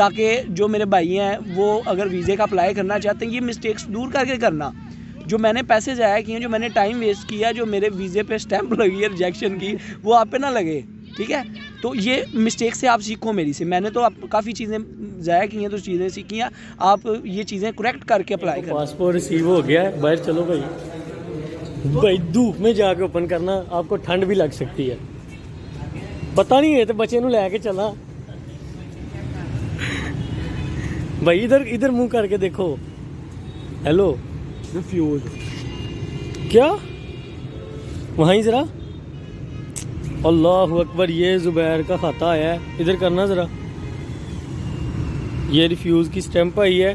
ताकि जो मेरे भाई हैं वो अगर वीज़े का अप्लाई करना चाहते हैं ये मिस्टेक्स दूर करके करना। जो मैंने पैसे ज़ाया किए, जो मैंने टाइम वेस्ट किया, जो मेरे वीज़े पे स्टैंप लगी है रिजेक्शन की, वो आप पे ना लगे, ठीक है। तो ये मिस्टेक से आप सीखो मेरी से। मैंने तो आप काफ़ी चीज़ें ज़ाया की हैं, तो चीज़ें सीखी हैं, आप ये चीज़ें करेक्ट करके अप्लाई करें। पासपोर्ट रिसीव हो गया है, बाहर चलो भाई। भाई धूप में जाके ओपन करना, आपको ठंड भी लग सकती है, पता नहीं है। तो बच्चे ਨੂੰ ਲੈ के चला भाई, इधर इधर मुंह करके देखो। हेलो रिफ्यूज क्या वहीं ज़रा, अल्लाह अकबर, ये ज़ुबैर का खाता है, इधर करना ज़रा। ये रिफ्यूज़ की स्टैंप आई है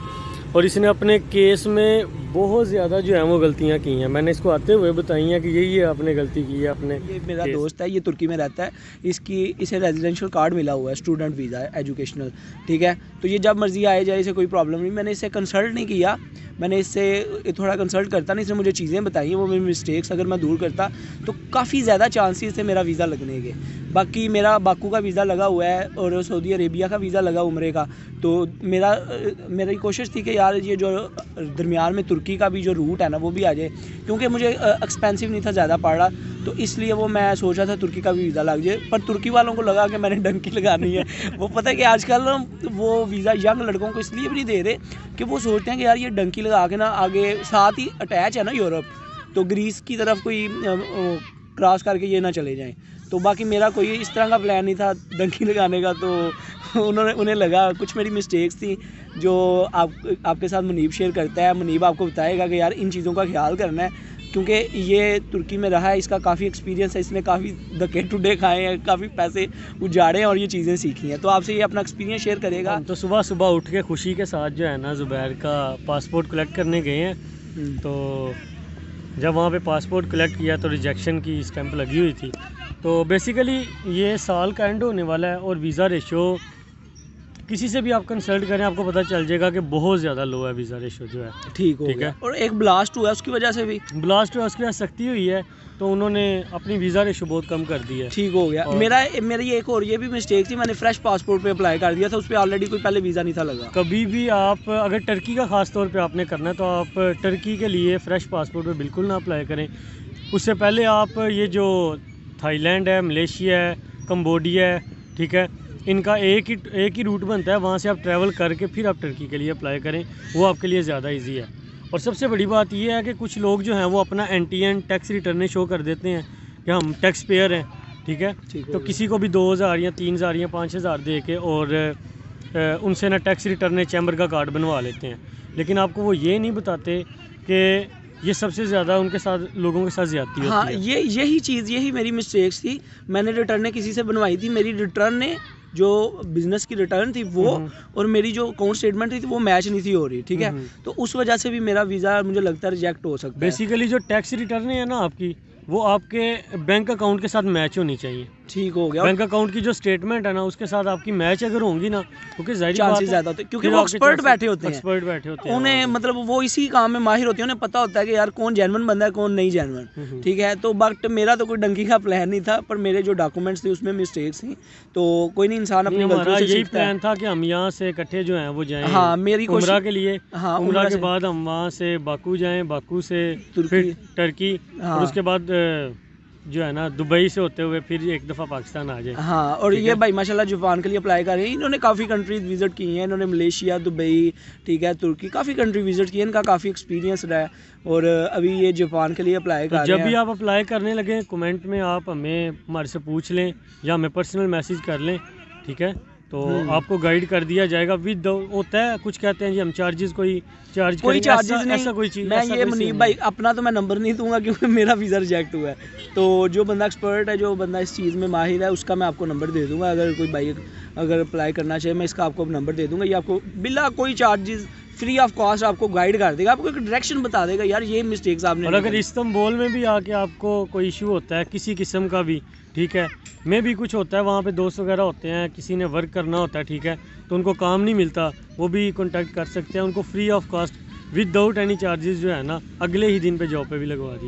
और इसने अपने केस में बहुत ज़्यादा जो है वो गलतियाँ की हैं। मैंने इसको आते हुए बताई हैं कि ये आपने गलती की है अपने। ये मेरा दोस्त है, ये तुर्की में रहता है, इसे रेजिडेंशियल कार्ड मिला हुआ है, स्टूडेंट वीज़ा है, एजुकेशनल, ठीक है। तो ये जब मर्जी आए जाए, इसे कोई प्रॉब्लम नहीं। मैंने इससे कंसल्ट नहीं किया, मैंने इससे थोड़ा कंसल्ट करता नहीं, इसने मुझे चीज़ें बताई हैं, वो मेरी मिस्टेक्स अगर मैं दूर करता तो काफ़ी ज़्यादा चांसेस थे मेरा वीज़ा लगने के। बाकी मेरा बाकू का वीज़ा लगा हुआ है और सऊदी अरेबिया का वीज़ा लगा उम्रे का। तो मेरी कोशिश थी कि यार ये जो दरमियान में तुर्की का भी जो रूट है ना वो भी आ जाए, क्योंकि मुझे एक्सपेंसिव नहीं था ज़्यादा पड़ रहा, तो इसलिए वो मैं सोच रहा था तुर्की का भी वीज़ा लग जाए। पर तुर्की वालों को लगा कि मैंने डंकी लगानी है। वो पता है कि आजकल वो वीज़ा यंग लड़कों को इसलिए भी नहीं दे रहे कि वो सोचते हैं कि यार ये डंकी लगा के ना आगे, साथ ही अटैच है ना यूरोप, तो ग्रीस की तरफ कोई क्रॉस करके ये ना चले जाएं। तो बाकी मेरा कोई इस तरह का प्लान नहीं था डंकी लगाने का, तो उन्हें लगा कुछ मेरी मिस्टेक्स थी जो आपके साथ मुनीब शेयर करता है। मुनीब आपको बताएगा कि यार इन चीज़ों का ख्याल करना है, क्योंकि ये तुर्की में रहा है, इसका काफ़ी एक्सपीरियंस है, इसने काफ़ी धक्के टुडे खाए हैं, काफ़ी पैसे उजाड़े हैं और ये चीज़ें सीखी हैं। तो आपसे ये अपना एक्सपीरियंस शेयर करेगा। तो सुबह सुबह उठ के खुशी के साथ जो है ना ज़ुबैर का पासपोर्ट कलेक्ट करने गए हैं। तो जब वहाँ पे पासपोर्ट कलेक्ट किया तो रिजेक्शन की स्टैंप लगी हुई थी। तो बेसिकली ये साल का एंड होने वाला है और वीज़ा रेशो किसी से भी आप कंसल्ट करें आपको पता चल जाएगा कि बहुत ज़्यादा लो है वीज़ा रेशो जो है। ठीक है। और एक ब्लास्ट हुआ है, उसकी वजह से भी ब्लास्ट हुआ, उसके बाद सख्ती हुई है, तो उन्होंने अपनी वीज़ा रेशो बहुत कम कर दी है। ठीक हो गया। मेरी एक और ये भी मिस्टेक थी, मैंने फ्रेश पासपोर्ट पे अप्लाई कर दिया था, उस पर ऑलरेडी कोई पहले वीज़ा नहीं था लगा। कभी भी आप अगर टर्की का ख़ास तौर पे आपने करना है तो आप टर्की के लिए फ़्रेश पासपोर्ट पे बिल्कुल ना अप्लाई करें। उससे पहले आप ये जो थाईलैंड है, मलेशिया है, कंबोडिया है, ठीक है, इनका एक ही रूट बनता है, वहाँ से आप ट्रैवल करके फिर आप टर्की के लिए अप्लाई करें, वो आपके लिए ज़्यादा इजी है। और सबसे बड़ी बात ये है कि कुछ लोग जो हैं वो अपना एंटीएन टैक्स रिटर्नें शो कर देते हैं कि हम टैक्स पेयर हैं, ठीक है। तो किसी को भी 2000 या 3000 या 5000 दे के और उनसे ना टैक्स रिटर्न चैम्बर का कार्ड बनवा लेते हैं, लेकिन आपको वो ये नहीं बताते कि ये सबसे ज़्यादा उनके साथ लोगों के साथ ज़्यादती होती है। हाँ, यही मेरी मिस्टेक्स थी। मैंने रिटर्न किसी से बनवाई थी, मेरी रिटर्न ने जो बिजनेस की रिटर्न थी वो और मेरी जो अकाउंट स्टेटमेंट थी वो मैच नहीं थी हो रही, ठीक है। तो उस वजह से भी मेरा वीज़ा मुझे लगता है रिजेक्ट हो सकता है। बेसिकली जो टैक्स रिटर्न है ना आपकी, वो आपके बैंक अकाउंट के साथ मैच होनी चाहिए। ठीक हो गया। बैंक अकाउंट की जो स्टेटमेंट है ना उसके साथ आपकी मैच अगर होंगी ना, क्योंकि चांसेस ज़्यादा होते हैं, क्योंकि वो एक्सपर्ट बैठे होते हैं, उन्हें मतलब वो इसी काम में माहिर होते हैं, उन्हें पता होता है कि यार कौन जेन्युइन बंदा है कौन नहीं जेन्युइन, ठीक है। तो बट मेरा तो कोई डंकी का प्लान नहीं था, पर मेरे जो डॉक्यूमेंट्स थे उसमें मिस्टेक्स थी, तो कोई नहीं, इंसान अपनी गलतियों से यही प्लान था कि हम यहाँ से इकट्ठे जो हैं वो जाएं। हाँ, मेरी कोशिश उम्रा के लिए। हाँ, उम्रा के बाद हम वहाँ से बाकू जाएं, बाकू से फिर टर्की, और उसके बाद जो है ना दुबई से होते हुए फिर एक दफ़ा पाकिस्तान आ जाए। हाँ, और ये भाई माशाल्लाह जापान के लिए अप्लाई कर रहे हैं, इन्होंने काफ़ी कंट्रीज विजिट की हैं, इन्होंने मलेशिया, दुबई, ठीक है, तुर्की, काफ़ी कंट्री विजिट की है, इनका काफ़ी एक्सपीरियंस रहा है और अभी ये जापान के लिए अप्लाई कर रहे हैं। जब भी आप अप्लाई करने लगे कमेंट में आप हमारे से पूछ लें या हमें पर्सनल मैसेज कर लें, ठीक है, तो आपको गाइड कर दिया जाएगा। विद होता है कुछ कहते हैं जी हम चार्जेस कोई चार्जेस नहीं, ऐसा कोई चीज़। मैं ये मुनीब भाई अपना तो मैं नंबर नहीं दूंगा क्योंकि मेरा वीज़ा रिजेक्ट हुआ है, तो जो बंदा एक्सपर्ट है, जो बंदा इस चीज़ में माहिर है, उसका मैं आपको नंबर दे दूंगा। अगर कोई भाई अगर अप्लाई करना चाहिए मैं इसका आपको नंबर दे दूंगा, ये आपको बिना कोई चार्जेस फ्री ऑफ कॉस्ट आपको गाइड कर देगा, आपको एक डायरेक्शन बता देगा यार ये मिस्टेक्स आपने। और अगर इस्तांबुल में भी आके आपको कोई इशू होता है किसी किस्म का भी, ठीक है, में भी कुछ होता है, वहाँ पे दोस्त वगैरह होते हैं, किसी ने वर्क करना होता है, ठीक है, तो उनको काम नहीं मिलता, वो भी कॉन्टैक्ट कर सकते हैं, उनको free of cost without any charges जो है ना अगले ही दिन पे जॉब पे भी लगवा दिए।